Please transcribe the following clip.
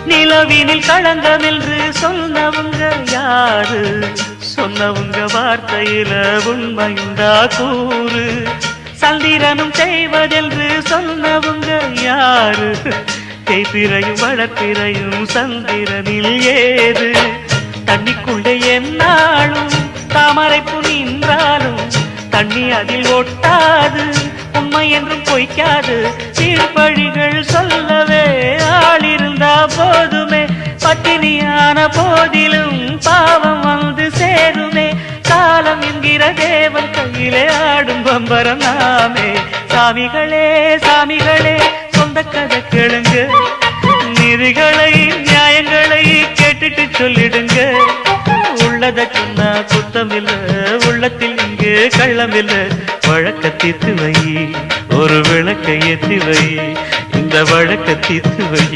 நிலவினில் களங்கம் என்று சொன்னவங்க யாரு? சொன்னவங்க வார்த்தையில உண்மையுண்டா கூறு? சந்திரனும் செய்வதென்று சொன்னவங்க யாரு? தேய்பிரையும் வளர்ப்பிரையும் சந்திரனில் ஏது? தண்ணிக்குள்ளே என்னாலும் தாமரைப்பு நின்றாலும் தண்ணி அதில் ஒட்டாது, உண்மை என்றும் பொய்க்காது. சீர்பழிகள் சொல்லவே ஆள் இருந்தா போதுமே, பட்டினியான போதிலும் பாவம் வந்து சேருமே. காலம் என்கிற தேவன் கையிலே ஆடும் பம்பரம் நாமே. சாமிகளே சாமிகளே சொந்த கதை கேளுங்க, நீதிகளை நியாயங்களை கேட்டுட்டு சொல்லிடுங்க. உள்ளத சொன்னா குத்தமில்ல, உள்ளத்தில் இங்கு கள்ளமில்ல. வழக்க தீர்த்து வை, ஒரு விளக்கை ஏற்றி வை, இந்த வழக்க தீர்த்து வை.